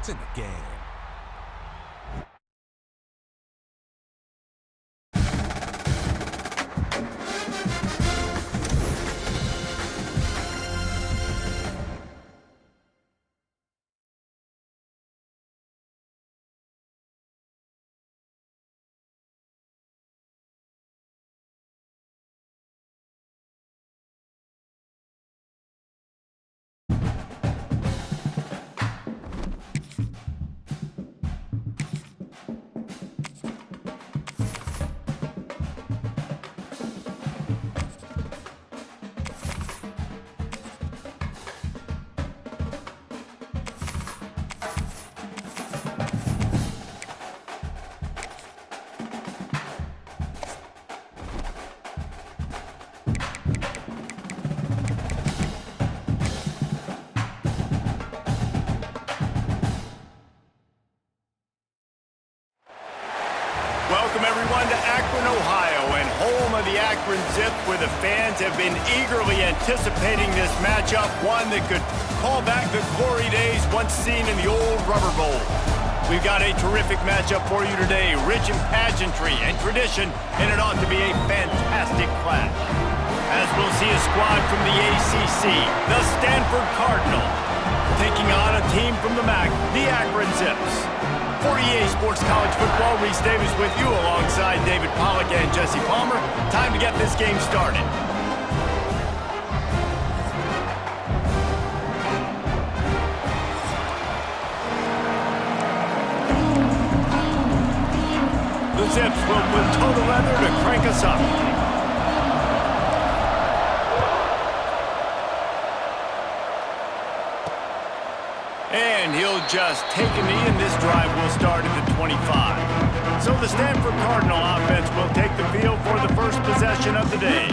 It's in the game. Welcome everyone to Akron, Ohio, and home of the Akron Zips, where the fans have been eagerly anticipating this matchup, one that could call back the glory days once seen in the old Rubber Bowl. We've got a terrific matchup for you today, rich in pageantry and tradition, and it ought to be a fantastic clash. As we'll see a squad from the ACC, the Stanford Cardinal, taking on a team from the MAC, the Akron Zips. For EA Sports College Football, Reese Davis with you alongside David Pollack and Jesse Palmer. Time to get this game started. The Zips will put toe to leather to crank us up. And he'll just take a knee, and this drive will start at the 25. So the Stanford Cardinal offense will take the field for the first possession of the day.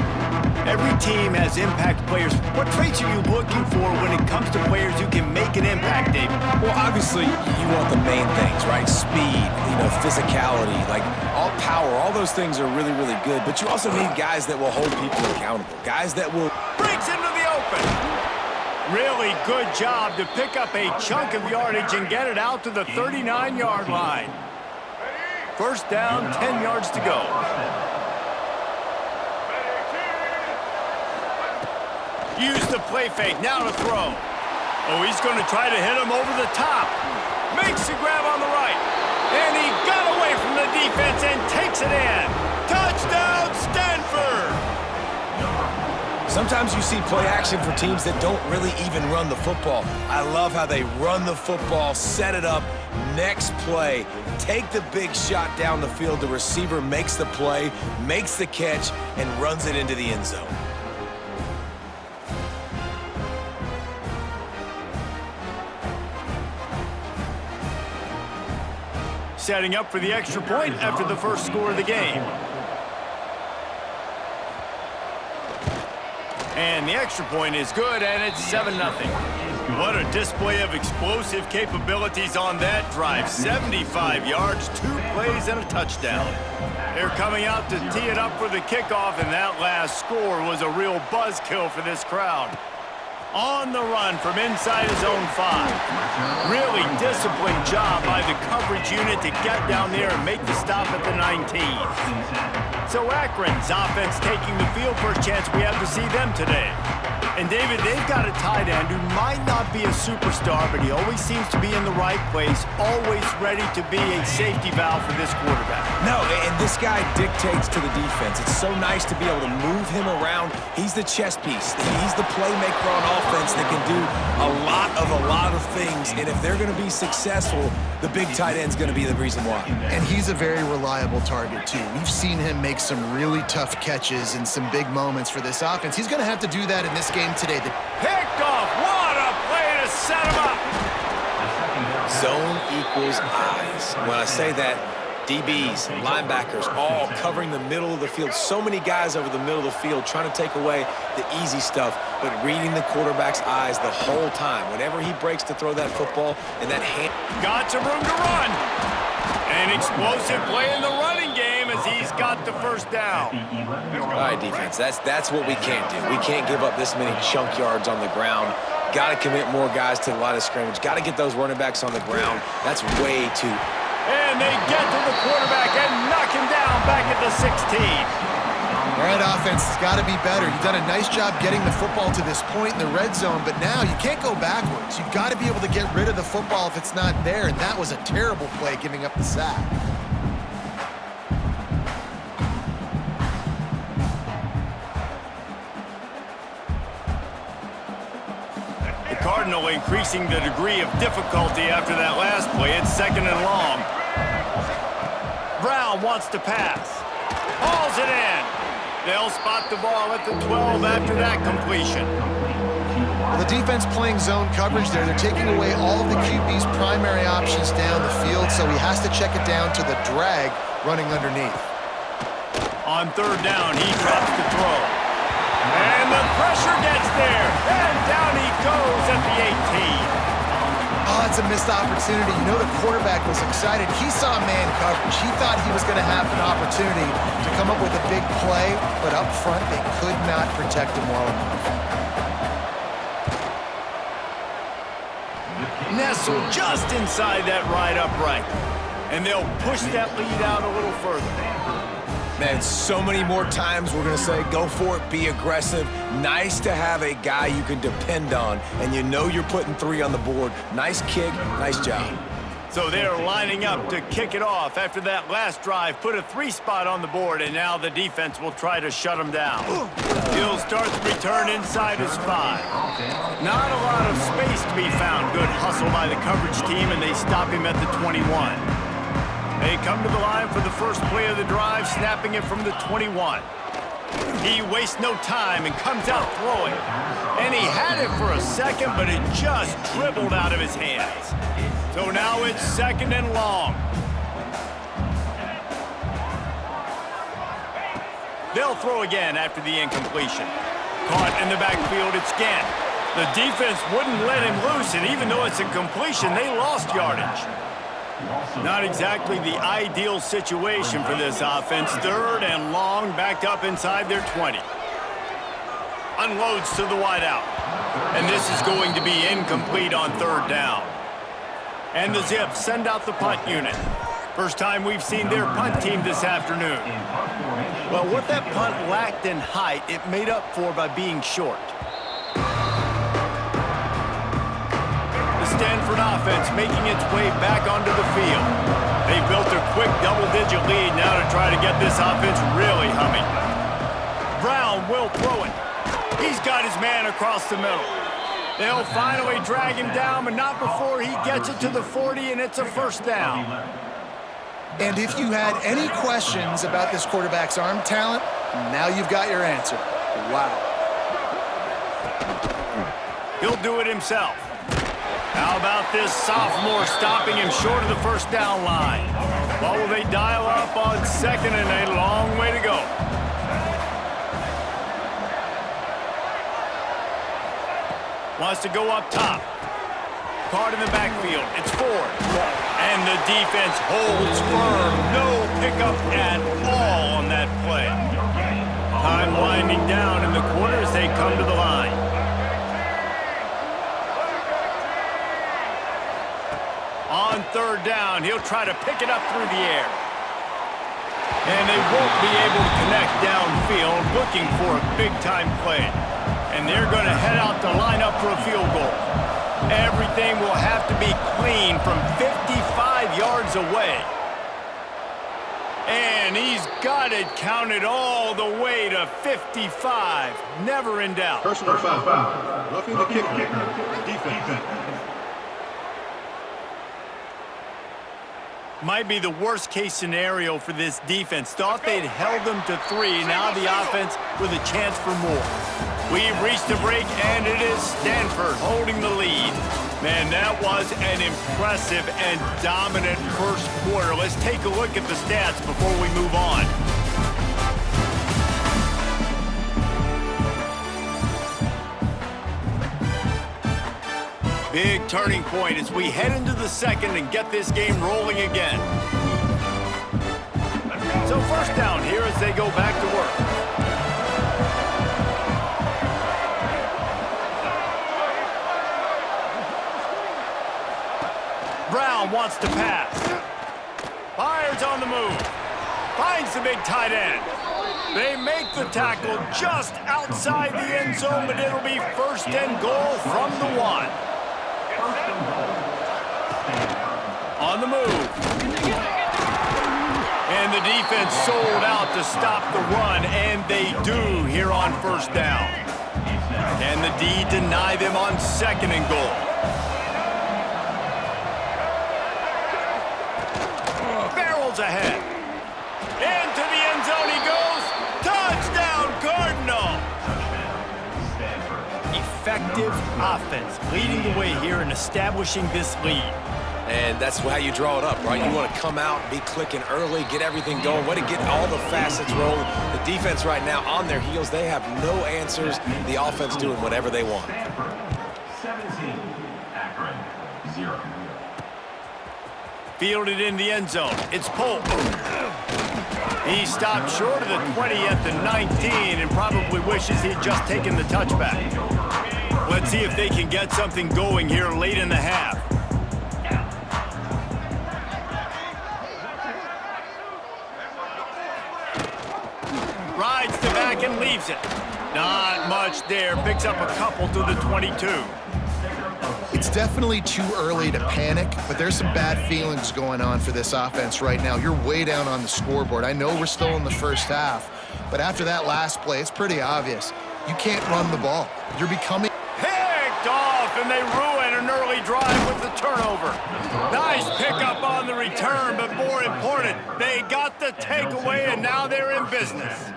Every team has impact players. What traits are you looking for when it comes to players who can make an impact, David? Well, obviously, you want the main things, right? Speed, physicality, like all power, all those things are really, really good. But you also need guys that will hold people accountable, guys that will... Breaks into the open. Really good job to pick up a chunk of yardage and get it out to the 39-yard line. First down, 10 yards to go. Use the play fake, now to throw. Oh, he's going to try to hit him over the top. Makes the grab on the right. And he got away from the defense and takes it in. Touchdown, Stanford! Sometimes you see play action for teams that don't really even run the football. I love how they run the football, set it up, next play, take the big shot down the field. The receiver makes the play, makes the catch, and runs it into the end zone. Setting up for the extra point after the first score of the game. And the extra point is good, and it's 7-0. What a display of explosive capabilities on that drive. 75 yards, 2 plays, and a touchdown. They're coming out to tee it up for the kickoff, and that last score was a real buzzkill for this crowd. On the run from inside his own 5. Really disciplined job by the coverage unit to get down there and make the stop at the 19. So Akron's offense taking the field. First chance we have to see them today. And David, they've got a tight end who might not be a superstar, but he always seems to be in the right place, always ready to be a safety valve for this quarterback. No, and this guy dictates to the defense. It's so nice to be able to move him around. He's the chess piece. He's the playmaker on offense that can do a lot of things. And if they're going to be successful, the big tight end's going to be the reason why. And he's a very reliable target, too. We've seen him make some really tough catches in some big moments for this offense. He's going to have to do that in this game today. Picked off. What a play to set him up. Zone equals eyes. When I say that, DBs, linebackers, all covering the middle of the field. So many guys over the middle of the field trying to take away the easy stuff, but reading the quarterback's eyes the whole time. Whenever he breaks to throw that football and that hand. Got some room to run. An explosive play in the running game as he's got the first down. All right, defense, that's what we can't do. We can't give up this many chunk yards on the ground. Got to commit more guys to the line of scrimmage. Got to get those running backs on the ground. That's way too... And they get to the quarterback and knock him down back at the 16. All right, offense has got to be better. You've done a nice job getting the football to this point in the red zone, but now you can't go backwards. You've got to be able to get rid of the football if it's not there, and that was a terrible play giving up the sack. The Cardinal increasing the degree of difficulty after that last play. It's 2nd and long. Brown wants to pass. Hauls it in. They'll spot the ball at the 12 after that completion. Well, the defense playing zone coverage there. They're taking away all of the QB's primary options down the field, so he has to check it down to the drag running underneath. On 3rd down, he drops the throw. And the pressure gets there. And down he goes at the 18. Oh, that's a missed opportunity. You know the quarterback was excited. He saw man coverage. He thought he was going to have an opportunity to come up with a big play, but up front, they could not protect him well enough. Nestled just inside that right upright. And they'll push that lead out a little further. Man, so many more times we're going to say, go for it, be aggressive. Nice to have a guy you can depend on, and you know you're putting 3 on the board. Nice kick, nice job. So they're lining up to kick it off after that last drive. Put a 3 spot on the board, and now the defense will try to shut them down. He'll start the return inside his 5. Not a lot of space to be found. Good hustle by the coverage team, and they stop him at the 21. They come to the line for the first play of the drive, snapping it from the 21. He wastes no time and comes out throwing. And he had it for a second, but it just dribbled out of his hands. So now it's 2nd and long. They'll throw again after the incompletion. Caught in the backfield, it's Gant. The defense wouldn't let him loose, and even though it's a completion, they lost yardage. Not exactly the ideal situation for this offense. 3rd and long, backed up inside their 20. Unloads to the wideout. And this is going to be incomplete on 3rd down. And the Zips send out the punt unit. First time we've seen their punt team this afternoon. Well, what that punt lacked in height, it made up for by being short. Stanford offense making its way back onto the field. They've built a quick double-digit lead now to try to get this offense really humming. Brown will throw it. He's got his man across the middle. They'll finally drag him down, but not before he gets it to the 40, and it's a 1st down. And if you had any questions about this quarterback's arm talent, now you've got your answer. Wow. He'll do it himself. How about this sophomore stopping him short of the 1st down line? What will they dial up on 2nd and a long way to go? Wants to go up top. Caught in the backfield. It's Ford. And the defense holds firm. No pickup at all on that play. Time winding down in the quarter as they come to the line. On 3rd down, he'll try to pick it up through the air. And they won't be able to connect downfield, looking for a big-time play. And they're going to head out to line up for a field goal. Everything will have to be clean from 55 yards away. And he's got it counted all the way to 55. Never in doubt. Personal foul. Roughing the kicker. Defense. Might be the worst-case scenario for this defense. Thought they'd held them to 3. Now the offense with a chance for more. We've reached the break, and it is Stanford holding the lead. Man, that was an impressive and dominant first quarter. Let's take a look at the stats before we move on. Big turning point as we head into the 2nd and get this game rolling again. So 1st down here as they go back to work. wants to pass. Fires on the move. Finds the big tight end. They make the tackle just outside the end zone, but it'll be 1st and goal from the 1. On the move. And the defense sold out to stop the run, and they do here on 1st down. Can the D deny them on 2nd and goal? Barrels ahead. Into the end zone he goes. Touchdown, Cardinal! Effective offense leading the way here and establishing this lead. And that's how you draw it up, right? You want to come out, be clicking early, get everything going, want to get all the facets rolling. The defense right now on their heels, they have no answers. The offense doing whatever they want. 17, Akron, 0. Fielded in the end zone. It's Polk. He stopped short of the 20th and 19 and probably wishes he'd just taken the touchback. Let's see if they can get something going here late in the half. Rides to back and leaves it. Not much there. Picks up a couple to the 22. It's definitely too early to panic, but there's some bad feelings going on for this offense right now. You're way down on the scoreboard. I know we're still in the 1st half, but after that last play, it's pretty obvious. You can't run the ball. You're becoming... Picked off, and they ruin an early drive with the turnover. Nice pickup on the return, but more important, they got the takeaway, and now they're in business.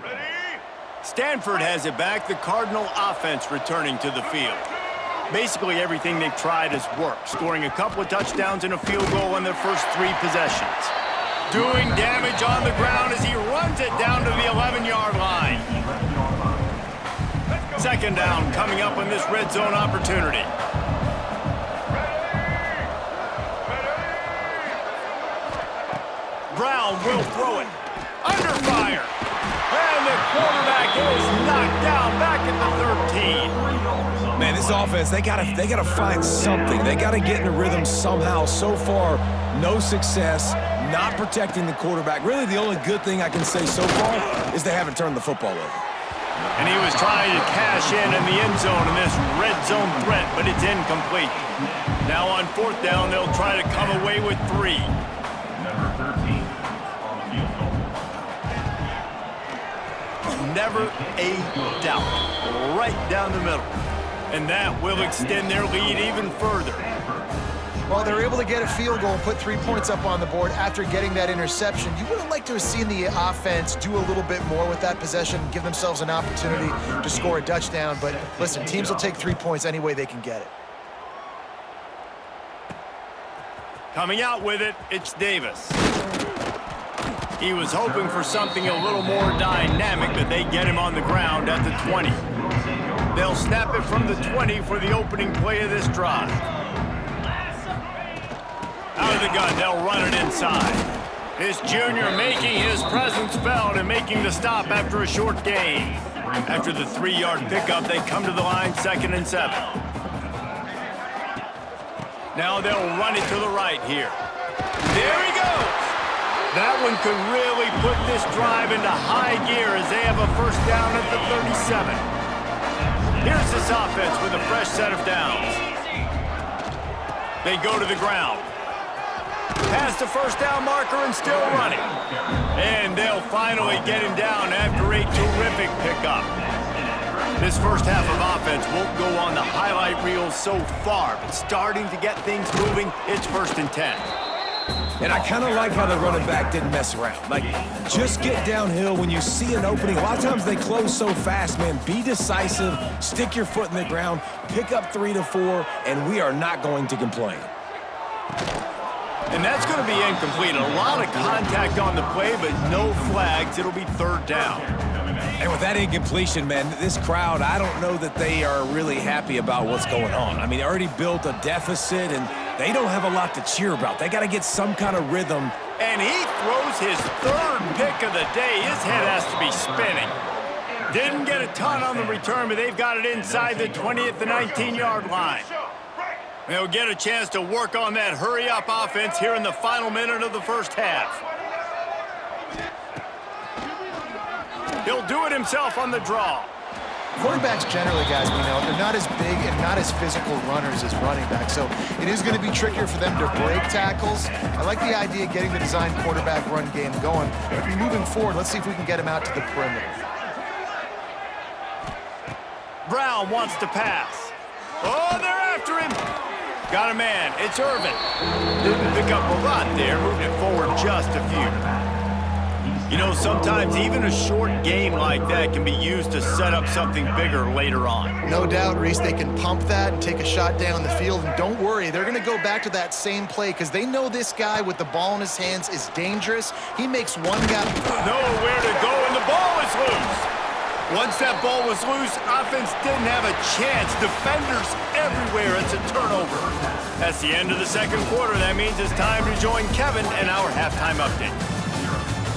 Stanford has it back, the Cardinal offense returning to the field. Basically everything they've tried has worked, scoring a couple of touchdowns and a field goal in their first 3 possessions. Doing damage on the ground as he runs it down to the 11-yard line. 2nd down coming up in this red zone opportunity. Brown will throw it. Under fire. And the quarterback is knocked down back at the 13. Man, this offense, they gotta find something. They gotta get in a rhythm somehow. So far, no success, not protecting the quarterback. Really, the only good thing I can say so far is they haven't turned the football over. And he was trying to cash in the end zone in this red zone threat, but it's incomplete. Now on 4th down, they'll try to come away with 3. Number 13 on the field goal. Never a doubt. Right down the middle. And that will extend their lead even further. Well, they're able to get a field goal and put 3 points up on the board after getting that interception. You would have liked to have seen the offense do a little bit more with that possession, give themselves an opportunity to score a touchdown. But listen, teams will take 3 points any way they can get it. Coming out with it, it's Davis. He was hoping for something a little more dynamic, but they get him on the ground at the 20. They'll snap it from the 20 for the opening play of this drive. Out of the gun, they'll run it inside. This junior making his presence felt and making the stop after a short gain. After the 3-yard pickup, they come to the line 2nd and 7. Now they'll run it to the right here. There he goes. That one could really put this drive into high gear as they have a 1st down at the 37. Here's this offense with a fresh set of downs. They go to the ground. Past the 1st down marker and still running. And they'll finally get him down after a terrific pickup. This 1st half of offense won't go on the highlight reel so far, but starting to get things moving, it's 1st and 10. And I kind of like how the running back didn't mess around. Like, just get downhill when you see an opening. A lot of times they close so fast, man. Be decisive, stick your foot in the ground, pick up 3 to 4, and we are not going to complain. And that's going to be incomplete. A lot of contact on the play, but no flags. It'll be 3rd down. And with that incompletion, man, this crowd, I don't know that they are really happy about what's going on. I mean, they already built a deficit, and they don't have a lot to cheer about. They got to get some kind of rhythm. And he throws his 3rd pick of the day. His head has to be spinning. Didn't get a ton on the return, but they've got it inside the 20th to 19-yard line. They'll get a chance to work on that hurry-up offense here in the final minute of the first half. He'll do it himself on the draw. Quarterbacks generally, guys, we know, they're not as big and not as physical runners as running backs, so it is going to be trickier for them to break tackles. I like the idea of getting the design quarterback run game going. But moving forward, let's see if we can get him out to the perimeter. Brown wants to pass. Oh, they're after him. Got a man. It's Irvin. Didn't pick up a lot there, moved it forward just a few. You know, sometimes even a short game like that can be used to set up something bigger later on. No doubt, Reese, they can pump that and take a shot down the field. And don't worry, they're going to go back to that same play because they know this guy with the ball in his hands is dangerous. He makes one guy nowhere to go, and the ball is loose. Once that ball was loose, offense didn't have a chance. Defenders everywhere. It's a turnover. That's the end of the second quarter. That means it's time to join Kevin and our halftime update.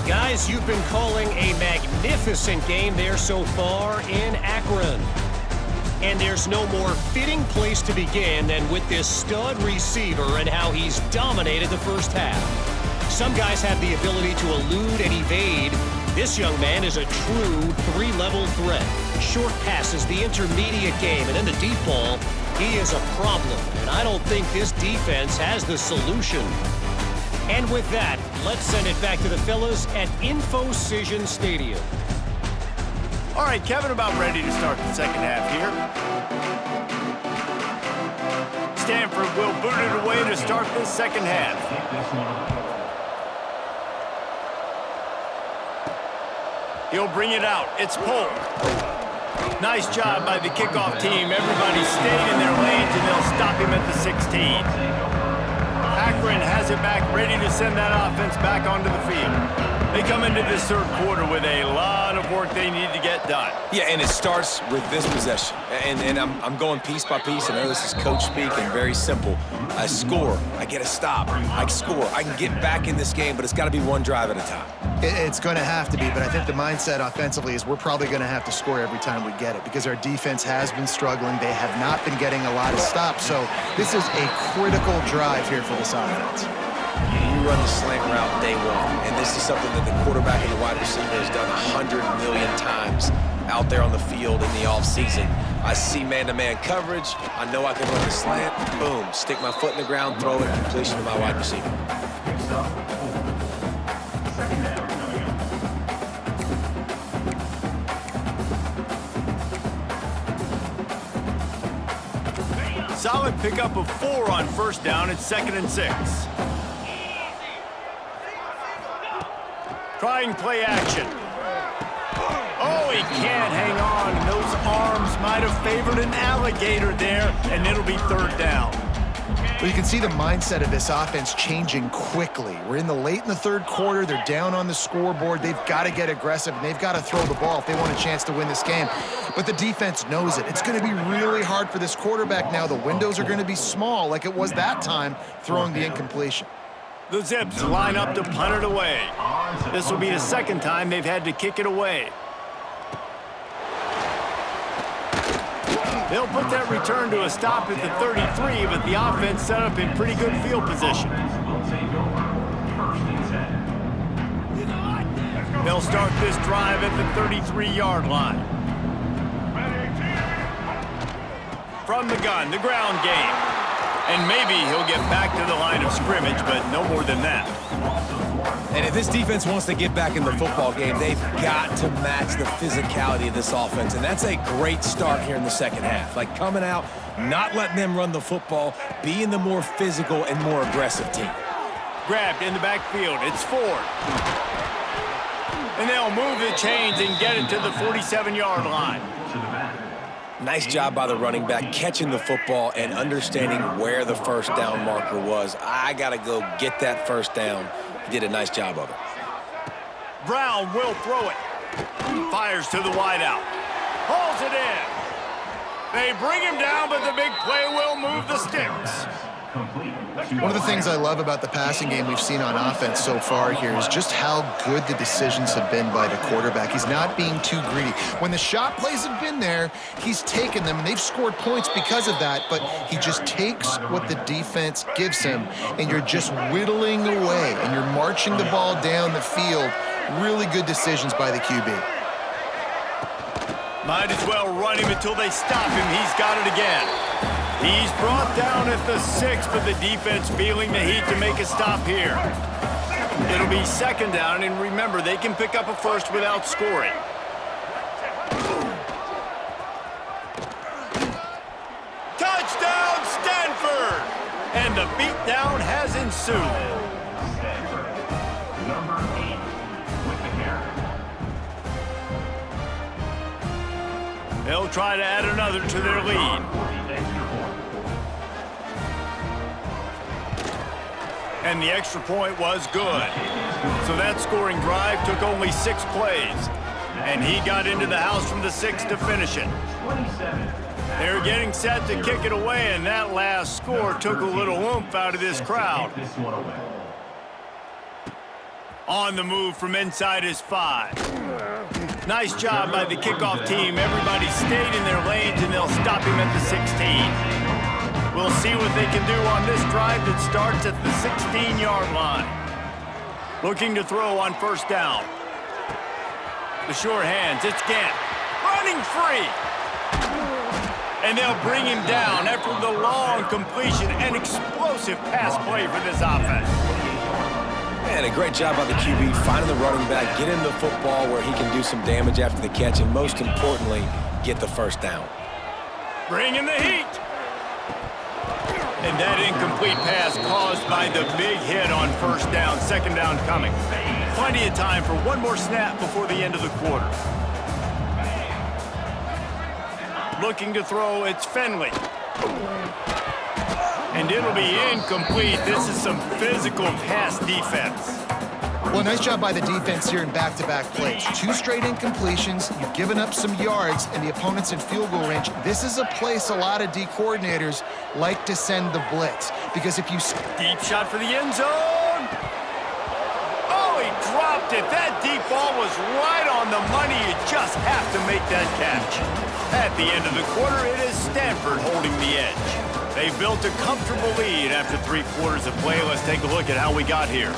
Guys, you've been calling a magnificent game there so far in Akron. And there's no more fitting place to begin than with this stud receiver and how he's dominated the first half. Some guys have the ability to elude and evade. This young man is a true three-level threat. Short passes, the intermediate game, and then the deep ball, he is a problem. And I don't think this defense has the solution. And with that, let's send it back to the fellas at InfoCision Stadium. All right, Kevin, about ready to start the second half here. Stanford will boot it away to start this second half. He'll bring it out. It's Polk. Nice job by the kickoff team. Everybody stayed in their lanes, and they'll stop him at the 16. Akron has it back, ready to send that offense back onto the field. They come into this third quarter with a lot of work they need to get done. Yeah, and it starts with this possession. And I'm going piece by piece. I know this is coach speak and very simple. I score. I get a stop. I score. I can get back in this game, but it's got to be one drive at a time. It's going to have to be, but I think the mindset offensively is we're probably going to have to score every time we get it because our defense has been struggling. They have not been getting a lot of stops, so this is a critical drive here for this offense. You run the slant route day one, and this is something that the quarterback and the wide receiver has done 100 million times out there on the field in the offseason. I see man-to-man coverage. I know I can run the slant. Boom. Stick my foot in the ground, throw it, completion to my wide receiver. Solid pickup of 4 on first down. It's 2nd and 6. Trying play action. Oh, he can't hang on. Those arms might have favored an alligator there, and it'll be 3rd down. Well, you can see the mindset of this offense changing quickly. We're late in the third quarter. They're down on the scoreboard. They've got to get aggressive, and they've got to throw the ball if they want a chance to win this game. But the defense knows it. It's going to be really hard for this quarterback now. The windows are going to be small like it was that time throwing the incompletion. The Zips line up to punt it away. This will be the 2nd time they've had to kick it away. They'll put that return to a stop at the 33, but the offense set up in pretty good field position. They'll start this drive at the 33-yard line. From the gun, the ground game. And maybe he'll get back to the line of scrimmage, but no more than that. And if this defense wants to get back in the football game, they've got to match the physicality of this offense. And that's a great start here in the second half. Like coming out, not letting them run the football, being the more physical and more aggressive team. Grabbed in the backfield. It's Ford. And they'll move the chains and get it to the 47-yard line. Nice job by the running back, catching the football and understanding where the first down marker was. I got to go get that first down. He did a nice job of it. Brown will throw it. Fires to the wideout. Hauls it in. They bring him down, but the big play will move the sticks. One of the things I love about the passing game we've seen on offense so far here is just how good the decisions have been by the quarterback. He's not being too greedy. When the shot plays have been there, he's taken them, and they've scored points because of that, but he just takes what the defense gives him, and you're just whittling away, and you're marching the ball down the field. Really good decisions by the QB. Might as well run him until they stop him. He's got it again. He's brought down at the 6, but the defense feeling the heat to make a stop here. It'll be second down, and remember, they can pick up a first without scoring. Touchdown, Stanford! And the beatdown has ensued. Number 8 with the carry. They'll try to add another to their lead. And the extra point was good. So that scoring drive took only 6 plays. And he got into the house from the 6 to finish it. They're getting set to kick it away, and that last score took a little oomph out of this crowd. On the move from inside his 5. Nice job by the kickoff team. Everybody stayed in their lanes, and they'll stop him at the 16. We'll see what they can do on this drive that starts at the 16-yard line. Looking to throw on first down. The sure hands, it's Gant. Running free. And they'll bring him down after the long completion. An explosive pass play for this offense. And a great job by the QB finding the running back, get him the football where he can do some damage after the catch, and most importantly, get the first down. Bringing the heat. And that incomplete pass caused by the big hit on first down, second down coming. Plenty of time for one more snap before the end of the quarter. Looking to throw, it's Finley. And it'll be incomplete. This is some physical pass defense. Well, nice job by the defense here in back-to-back plays. 2 straight incompletions, you've given up some yards, and the opponent's in field goal range. This is a place a lot of D coordinators like to send the blitz, because if you... Deep shot for the end zone. Oh, he dropped it. That deep ball was right on the money. You just have to make that catch. At the end of the quarter, it is Stanford holding the edge. They built a comfortable lead after 3 quarters of play. Let's take a look at how we got here.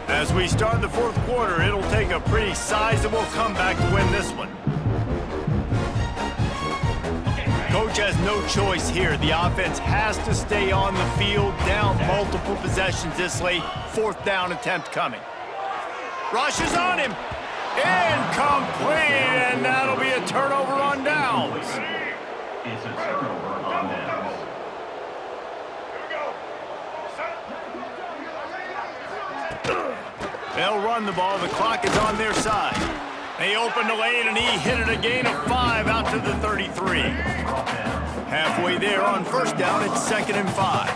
As we start the 4th quarter, it'll take a pretty sizable comeback to win this one. Coach has no choice here. The offense has to stay on the field, down multiple possessions this late. 4th down attempt coming. Rushes on him. Incomplete, and that'll be a turnover on downs. It's a turnover on downs. They'll run the ball. The clock is on their side. They open the lane, and he hit it a gain of 5 out to the 33. Halfway there on first down, it's 2nd and 5.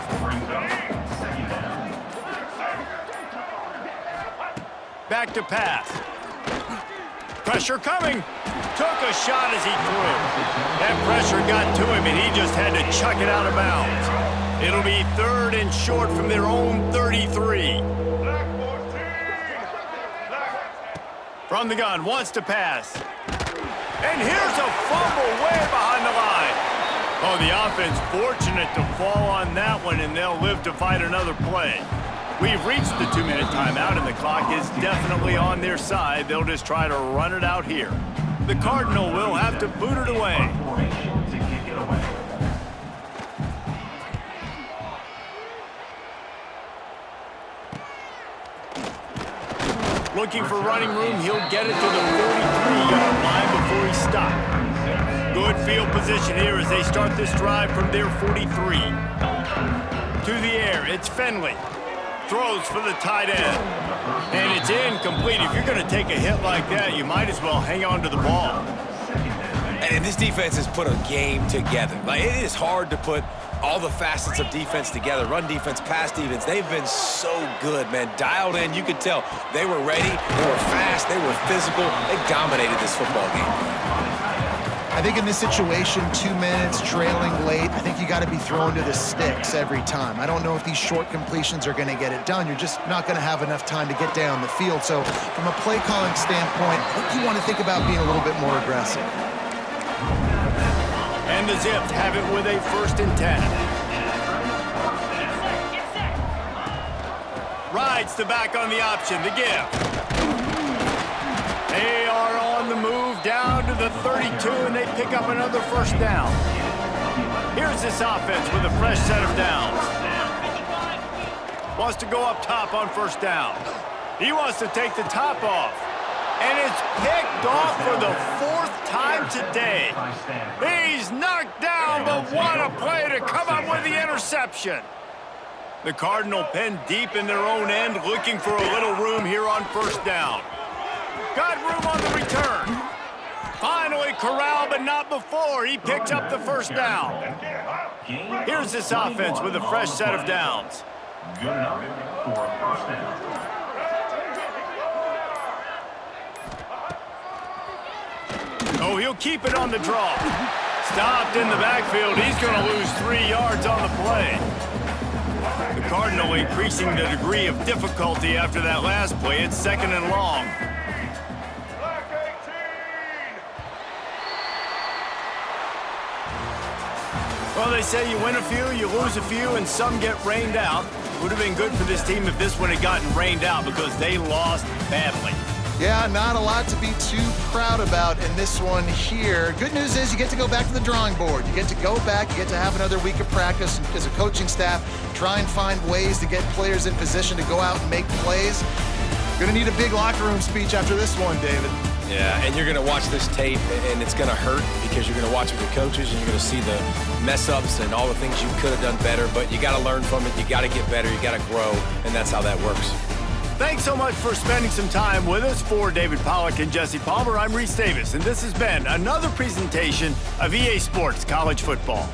Back to pass. Pressure coming. Took a shot as he threw. That pressure got to him, and he just had to chuck it out of bounds. It'll be 3rd and short from their own 33. From the gun, wants to pass. And here's a fumble way behind the line. Oh, the offense fortunate to fall on that one, and they'll live to fight another play. We've reached the 2-minute timeout, and the clock is definitely on their side. They'll just try to run it out here. The Cardinal will have to boot it away. Looking for running room, he'll get it to the 43-yard line before he stopped. Good field position here as they start this drive from their 43. To the air, it's Finley. Throws for the tight end. And it's incomplete. If you're going to take a hit like that, you might as well hang on to the ball. And this defense has put a game together. Like, it is hard to put all the facets of defense together, run defense, pass defense. They've been so good, man. Dialed in, you could tell. They were ready, they were fast, they were physical. They dominated this football game. I think in this situation, 2 minutes, trailing late, I think you got to be thrown to the sticks every time. I don't know if these short completions are going to get it done. You're just not going to have enough time to get down the field. So from a play calling standpoint, I think you want to think about being a little bit more aggressive. And the Zips have it with a 1st and 10. Rides the back on the option, the give. They are on the move down to the 32, and they pick up another 1st down. Here's this offense with a fresh set of downs. Wants to go up top on 1st down. He wants to take the top off. And it's picked off for the 4th time today. He's knocked down, but what a play to come up with the interception. The Cardinal pen deep in their own end, looking for a little room here on 1st down. Got room on the return. Finally corralled, but not before. He picks up the 1st down. Here's this offense with a fresh set of downs. Good enough for a 1st down. Oh, he'll keep it on the draw. Stopped in the backfield. He's going to lose 3 yards on the play. The Cardinal increasing the degree of difficulty after that last play. It's 2nd and long. Well, they say you win a few, you lose a few, and some get rained out. Would have been good for this team if this one had gotten rained out because they lost badly. Yeah, not a lot to be too proud about in this one here. Good news is you get to go back to the drawing board. You get to go back, you get to have another week of practice as a coaching staff, try and find ways to get players in position to go out and make plays. Gonna need a big locker room speech after this one, David. Yeah, and you're going to watch this tape, and it's going to hurt because you're going to watch it with your coaches, and you're going to see the mess-ups and all the things you could have done better, but you got to learn from it. You got to get better. You got to grow, and that's how that works. Thanks so much for spending some time with us. For David Pollack and Jesse Palmer, I'm Reese Davis, and this has been another presentation of EA Sports College Football.